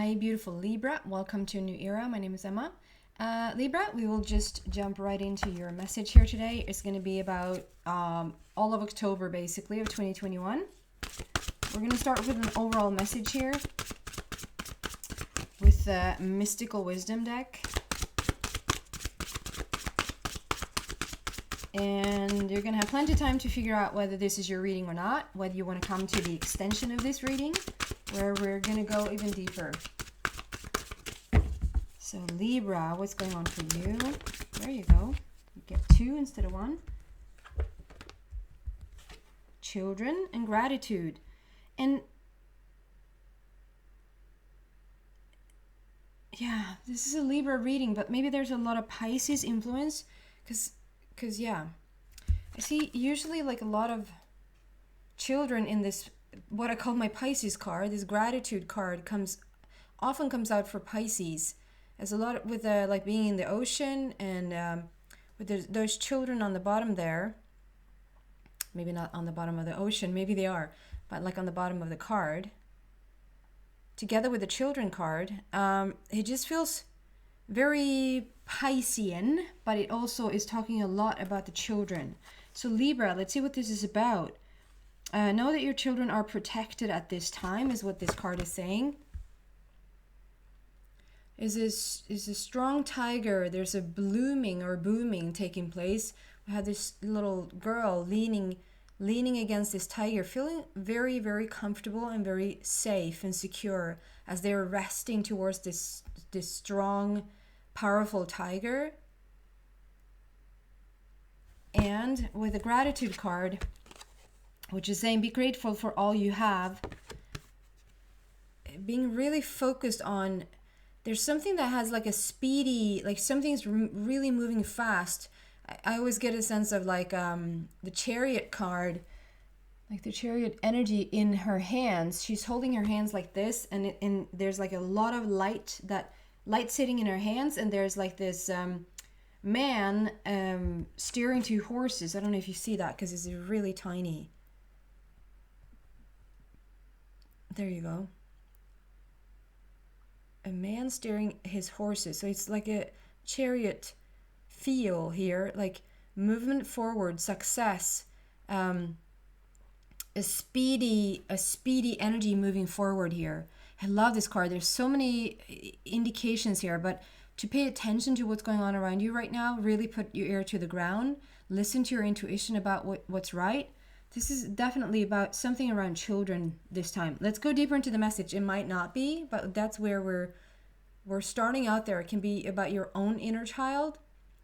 Hi, beautiful Libra. Welcome to a new era. My name is Emma. Libra, we will just jump right into your message here today. It's going to be about all of October, basically, of 2021. We're going to start with an overall message here with the Mystical Wisdom deck. And you're going to have plenty of time to figure out whether this is your reading or not, whether you want to come to the extension of this reading, where we're going to go even deeper. So Libra, what's going on for you? There you go. You get 2 instead of 1. Children and gratitude. And yeah, this is a Libra reading, but maybe there's a lot of Pisces influence because yeah, I see usually like a lot of children in this, what I call my Pisces card. This gratitude card often comes out for Pisces. There's a lot with like being in the ocean and with those children on the bottom there. Maybe not on the bottom of the ocean, maybe they are, but like on the bottom of the card. Together with the children card, it just feels very Piscean, but it also is talking a lot about the children. So Libra, let's see what this is about. Know that your children are protected at this time, is what this card is saying. Is a strong tiger. There's a blooming or booming taking place. We have this little girl leaning against this tiger, feeling very, very comfortable and very safe and secure as they're resting towards this strong, powerful tiger. And with the gratitude card, which is saying be grateful for all you have, being really focused on, there's something that has like a speedy, like something's really moving fast. I always get a sense of like the Chariot card, like the Chariot energy in her hands. She's holding her hands like this, and there's like a lot of light sitting in her hands, and there's like this man steering 2 horses. I don't know if you see that because it's really tiny. There you go. A man steering his horses. So it's like a chariot feel here, like movement forward, success, a speedy energy moving forward here. I love this card. There's so many indications here, but to pay attention to what's going on around you right now, really put your ear to the ground, listen to your intuition about what's right. This is definitely about something around children this time. Let's go deeper into the message. It might not be, but that's where we're starting out there. It can be about your own inner child.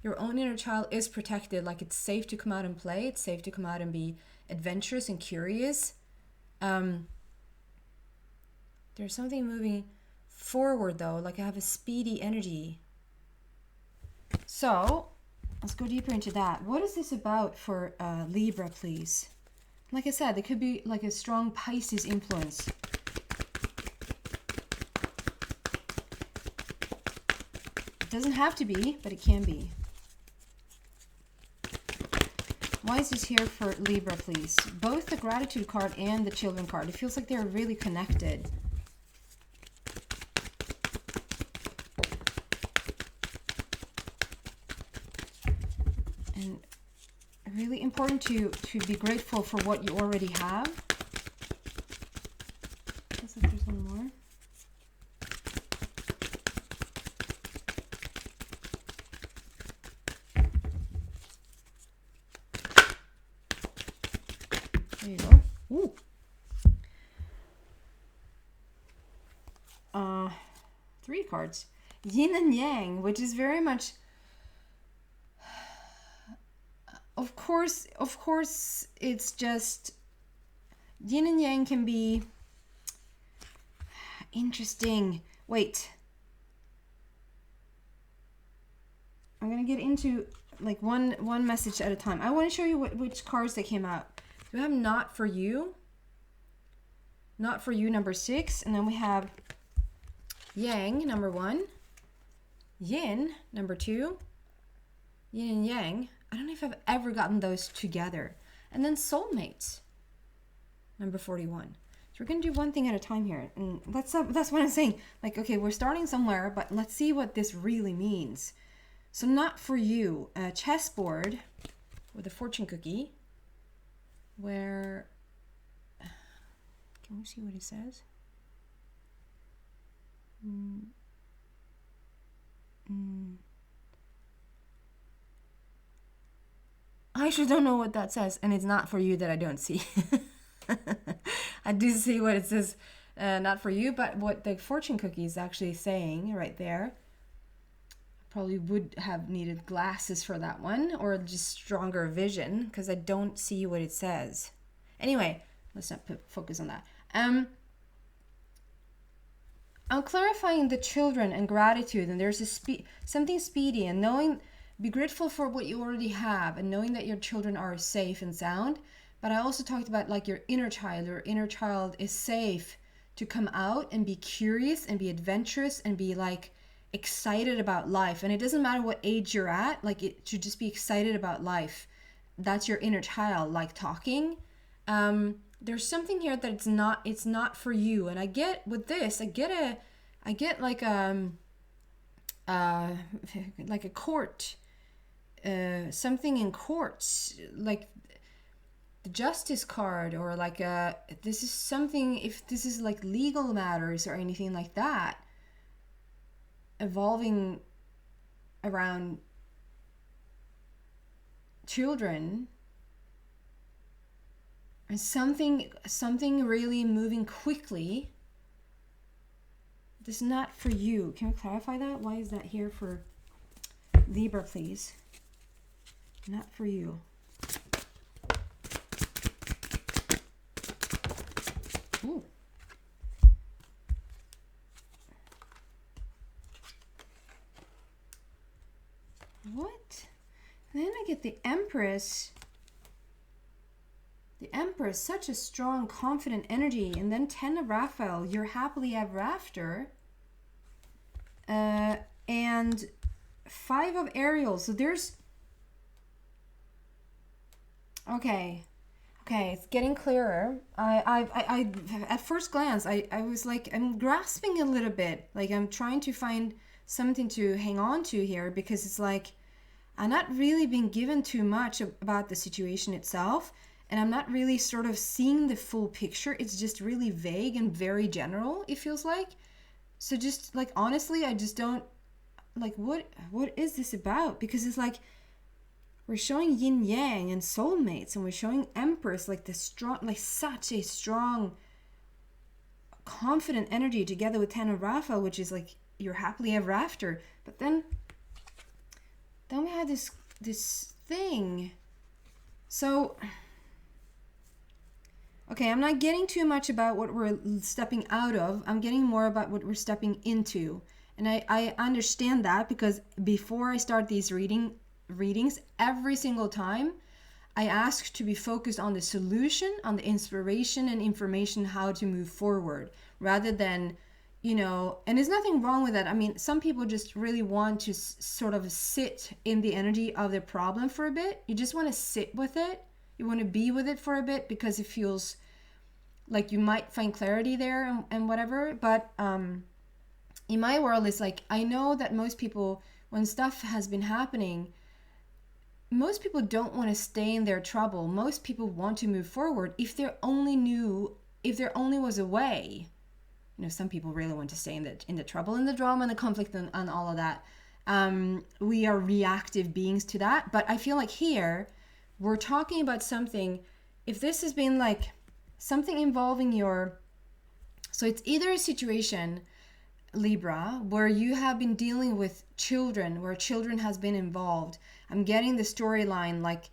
Your own inner child is protected. Like it's safe to come out and play. It's safe to come out and be adventurous and curious. There's something moving forward though. Like I have a speedy energy. So let's go deeper into that. What is this about for Libra, please? Like I said, it could be like a strong Pisces influence. It doesn't have to be, but it can be. Why is this here for Libra, please? Both the gratitude card and the children card. It feels like they're really connected. And really important to be grateful for what you already have. Looks like there's one more. There you go. Ooh. 3 cards. Yin and Yang, which is very much, of course, it's just, Yin and Yang can be interesting. Wait. I'm going to get into like one message at a time. I want to show you which cards that came out. We have Not For You, number 6, and then we have Yang, number 1, Yin, number 2, Yin and Yang. I don't know if I've ever gotten those together. And then Soulmates, number 41. So we're going to do one thing at a time here. And that's what I'm saying. Like, okay, we're starting somewhere, but let's see what this really means. So not for you. A chessboard with a fortune cookie where... Can we see what it says? I actually don't know what that says, and it's not for you that I don't see. I do see what it says, not for you, but what the fortune cookie is actually saying right there. Probably would have needed glasses for that one, or just stronger vision, because I don't see what it says. Anyway, let's not focus on that. I'm clarifying the children and gratitude, and there's something speedy, and knowing, be grateful for what you already have, and knowing that your children are safe and sound. But I also talked about like your inner child is safe to come out and be curious and be adventurous and be like excited about life. And it doesn't matter what age you're at, like it should just be excited about life. That's your inner child, like talking. There's something here that it's not for you. And I get with this, I get like a court, something in courts, like the justice card, or like this is something, if this is like legal matters or anything like that, evolving around children, and something really moving quickly. This is not for you. Can we clarify that? Why is that here for Libra, please? Not for you. Ooh. What? Then I get the Empress. The Empress, such a strong, confident energy. And then 10 of Raphael, you're happily ever after. And 5 of Ariel. So there's... Okay, it's getting clearer. I at first glance, I was like, I'm grasping a little bit. Like I'm trying to find something to hang on to here, because it's like I'm not really being given too much about the situation itself, and I'm not really sort of seeing the full picture. It's just really vague and very general, it feels like. So just like, honestly, I just don't, like, what is this about? Because it's like, we're showing yin yang and soulmates, and we're showing Empress, like the strong, like such a strong, confident energy, together with 10 of Raphael, which is like you're happily ever after. But then we had this thing. So, okay, I'm not getting too much about what we're stepping out of. I'm getting more about what we're stepping into. And I understand that, because before I start these readings, every single time I ask to be focused on the solution, on the inspiration and information, how to move forward, rather than, and there's nothing wrong with that. I mean, some people just really want to sort of sit in the energy of the problem for a bit. You just want to sit with it. You want to be with it for a bit, because it feels like you might find clarity there and whatever. But in my world, it's like, I know that most people, when stuff has been happening, most people don't want to stay in their trouble. Most people want to move forward. If there only was a way. Some people really want to stay in the trouble and the drama and the conflict and all of that. We are reactive beings to that. But I feel like here, we're talking about something, if this has been like something involving so it's either a situation, Libra, where you have been dealing with children, where children has been involved. I'm getting the storyline, like,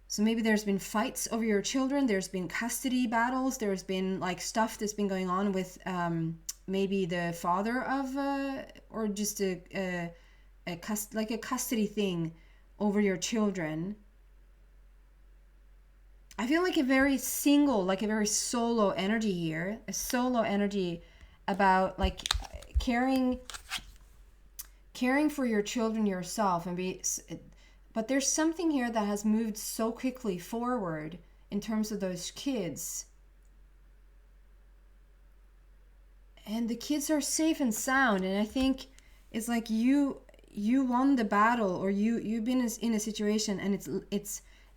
so maybe there's been fights over your children, there's been custody battles, there's been like stuff that's been going on with maybe the father of, or just a custody thing over your children. I feel like a very single, like a very solo energy here, a solo energy about like caring for your children yourself, but there's something here that has moved so quickly forward in terms of those kids. the kids are safe and sound, and I think it's like you won the battle, or you've been in a situation, and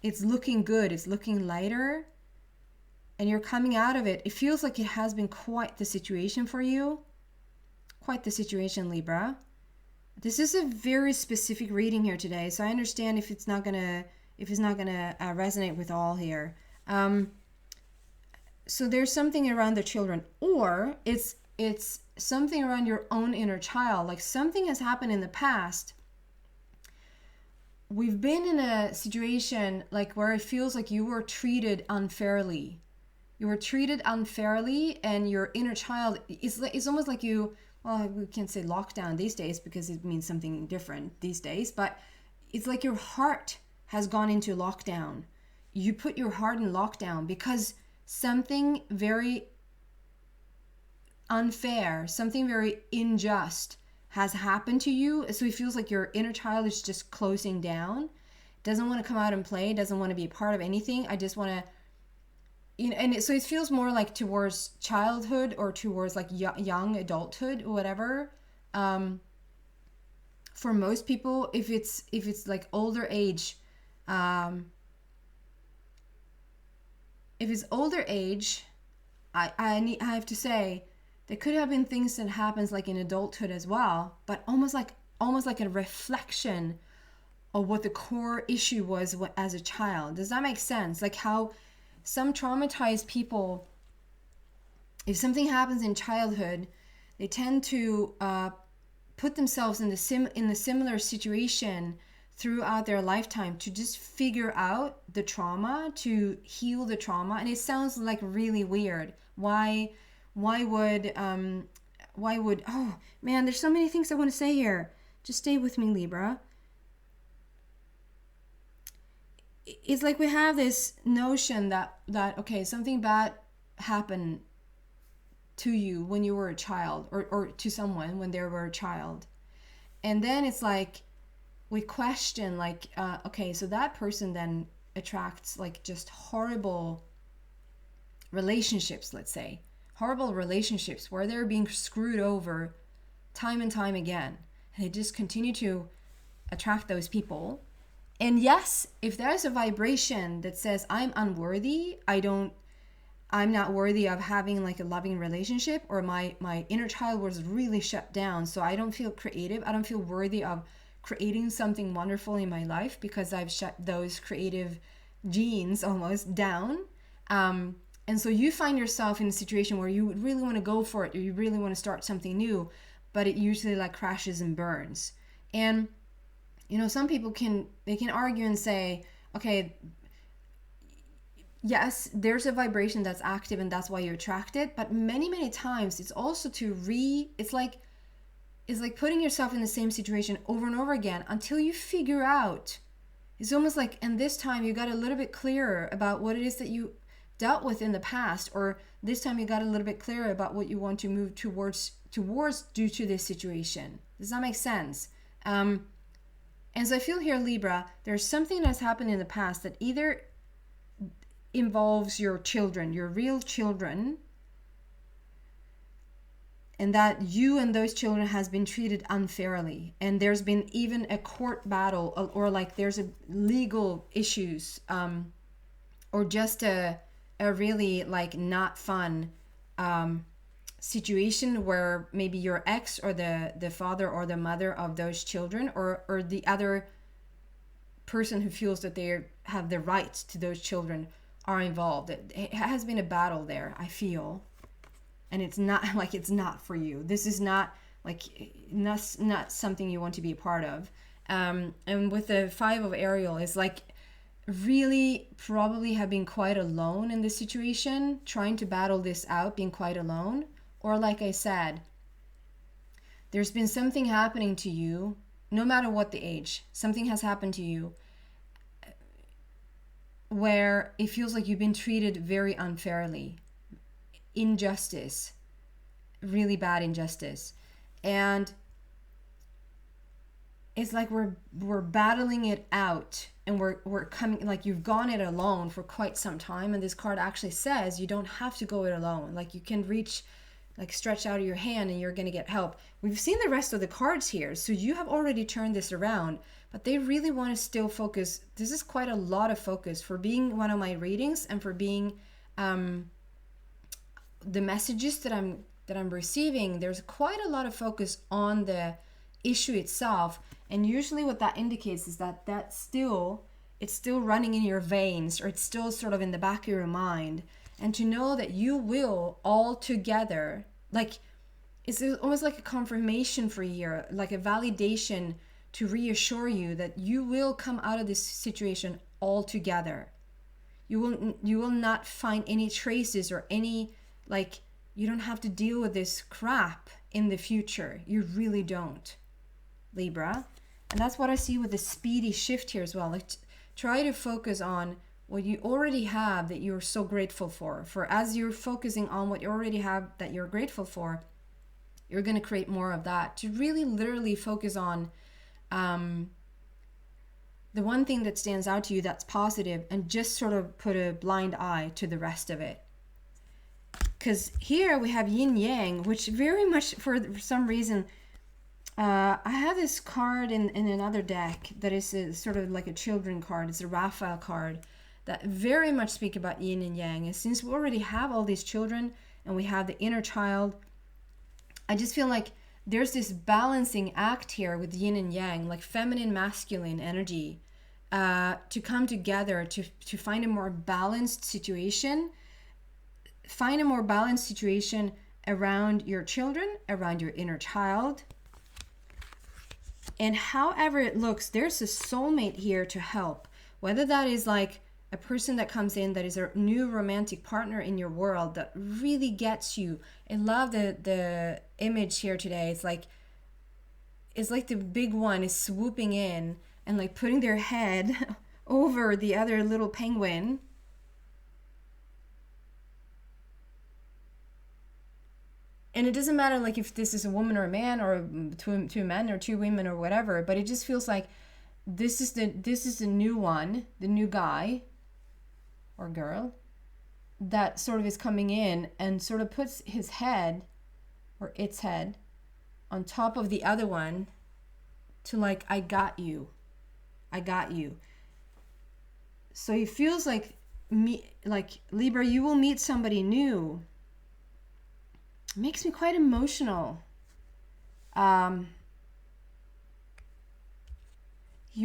it's looking good, it's looking lighter, and you're coming out of it. It feels like it has been quite the situation for you. Quite the situation, Libra. This is a very specific reading here today, so I understand if it's not gonna resonate with all here. So there's something around the children, or it's something around your own inner child. Like something has happened in the past. We've been in a situation like where it feels like you were treated unfairly. You were treated unfairly, and your inner child, it's almost like you, well, we can't say lockdown these days because it means something different these days, but it's like your heart has gone into lockdown. You put your heart in lockdown because something very unfair, something very unjust has happened to you. So it feels like your inner child is just closing down, doesn't want to come out and play, doesn't want to be a part of anything. I just want to, so it feels more like towards childhood or towards like young adulthood or whatever. For most people, if it's like older age, if it's older age, I have to say there could have been things that happens like in adulthood as well, but almost like a reflection of what the core issue was as a child. Does that make sense? Like how some traumatized people, if something happens in childhood, they tend to put themselves in the similar situation throughout their lifetime to just figure out the trauma, to heal the trauma. And it sounds like really weird. Why would oh man, there's so many things I want to say here. Just stay with me, Libra. It's like we have this notion that okay, something bad happened to you when you were a child, or to someone when they were a child, and then it's like we question like okay, so that person then attracts like just horrible relationships, let's say horrible relationships where they're being screwed over time and time again, and they just continue to attract those people. And yes, if there's a vibration that says I'm unworthy, I'm not worthy of having like a loving relationship, or my inner child was really shut down, so I don't feel creative, I don't feel worthy of creating something wonderful in my life because I've shut those creative genes almost down. And so you find yourself in a situation where you really want to go for it, or you really want to start something new, but it usually like crashes and burns. And some people can argue and say, okay, yes, there's a vibration that's active and that's why you attract it, but many times it's also it's like putting yourself in the same situation over and over again until you figure out. It's almost like, and this time you got a little bit clearer about what it is that you dealt with in the past, or this time you got a little bit clearer about what you want to move towards due to this situation. Does that make sense? And so I feel here, Libra, there's something that's happened in the past that either involves your children, your real children, and that you and those children has been treated unfairly, and there's been even a court battle, or like there's a legal issues, or just a really like not fun situation where maybe your ex or the father or the mother of those children, or the other person who feels that they have the rights to those children are involved. It has been a battle there, I feel, and it's not like it's not for you. This is not like not something you want to be a part of. And with the 5 of Ariel, it's like really probably have been quite alone in this situation, trying to battle this out, being quite alone. Or like I said, there's been something happening to you, no matter what the age, something has happened to you where it feels like you've been treated very unfairly. Injustice, really bad injustice. And it's like we're battling it out, and we're coming, like you've gone it alone for quite some time, and this card actually says you don't have to go it alone. Like you can reach like stretch out your hand and you're going to get help. We've seen the rest of the cards here, so you have already turned this around, but they really want to still focus. This is quite a lot of focus for being one of my readings and for being the messages that I'm receiving. There's quite a lot of focus on the issue itself, and usually what that indicates is that it's still running in your veins, or it's still sort of in the back of your mind. And to know that you will all together, like it's almost like a confirmation for you, like a validation to reassure you that you will come out of this situation all together. You will not find any traces or any, like, you don't have to deal with this crap in the future. You really don't, Libra. And that's what I see with the speedy shift here as well. Like, try to focus on what you already have that you're so grateful for. For as you're focusing on what you already have that you're grateful for, you're going to create more of that. To really literally focus on the one thing that stands out to you that's positive, and just sort of put a blind eye to the rest of it. Because here we have yin yang, which very much, for some reason, I have this card in another deck that is sort of like a children card. It's a Raphael card that very much speak about yin and yang. And since we already have all these children and we have the inner child, I just feel like there's this balancing act here with yin and yang, like feminine, masculine energy, to come together to find a more balanced situation. Find a more balanced situation around your children, around your inner child. And however it looks, there's a soulmate here to help. Whether that is like a person that comes in that is a new romantic partner in your world that really gets you. I love the image here today. It's like the big one is swooping in and like putting their head over the other little penguin. And it doesn't matter like if this is a woman or a man, or two men or two women or whatever, but it just feels like this is the new one, the new guy or girl that sort of is coming in and sort of puts his head or its head on top of the other one to like, I got you. So it feels like Libra, you will meet somebody new. It makes me quite emotional. You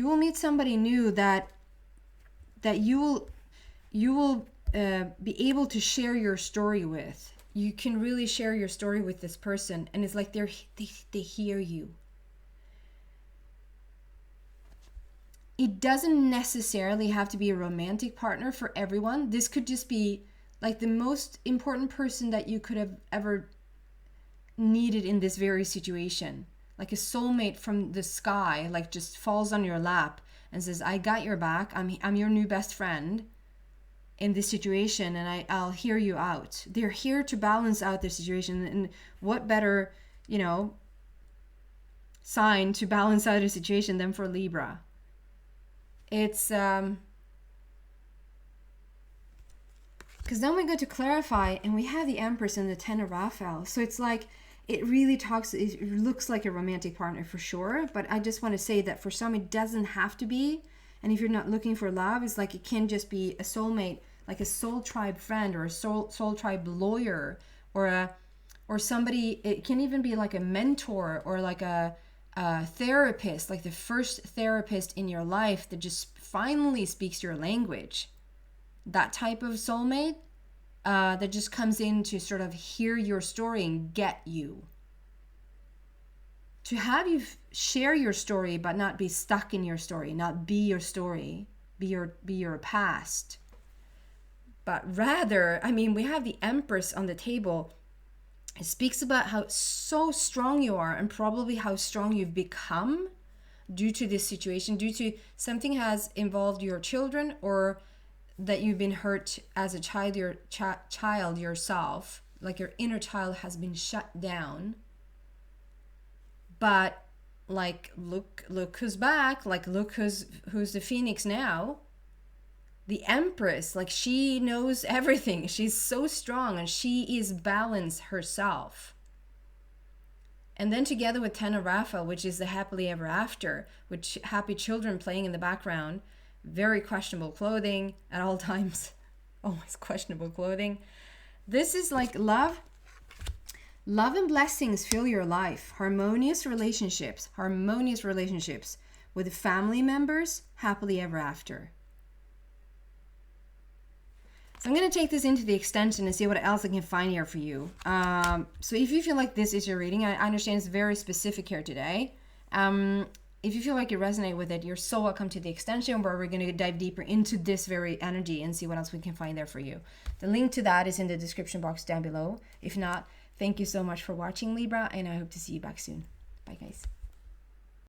will meet somebody new that you will be able to share your story with. You can really share your story with this person, and it's like they hear you. It doesn't necessarily have to be a romantic partner for everyone. This could just be like the most important person that you could have ever needed in this very situation. Like a soulmate from the sky, like just falls on your lap and says, I got your back. I'm your new best friend in this situation, and I'll hear you out. They're here to balance out the situation. And what better, sign to balance out a situation than for Libra? It's because then we go to clarify, and we have the Empress and the Ten of Raphael. So it's like, it looks like a romantic partner for sure, but I just want to say that for some it doesn't have to be. And if you're not looking for love, it's like it can just be a soulmate, like a soul tribe friend, or a soul tribe lawyer, or somebody. It can even be like a mentor, or like a therapist, like the first therapist in your life that just finally speaks your language. That type of soulmate that just comes in to sort of hear your story and get you. To have you share your story, but not be stuck in your story, not be your story, be your past. But rather, we have the Empress on the table. It speaks about how so strong you are, and probably how strong you've become due to this situation, due to something has involved your children, or that you've been hurt as a child, child yourself, like your inner child has been shut down. But like, look who's back, like look who's the phoenix now. the Empress, like she knows everything. She's so strong and she is balanced herself. And then together with Ten of Raphael, which is the happily ever after, with happy children playing in the background, very questionable clothing at all times, always questionable clothing. This is like love. Love and blessings fill your life. Harmonious relationships with family members, happily ever after. So I'm going to take this into the extension and see what else I can find here for you. So if you feel like this is your reading, I understand it's very specific here today. If you feel like you resonate with it, you're so welcome to the extension where we're going to dive deeper into this very energy and see what else we can find there for you. The link to that is in the description box down below. If not, thank you so much for watching, Libra, and I hope to see you back soon. Bye, guys.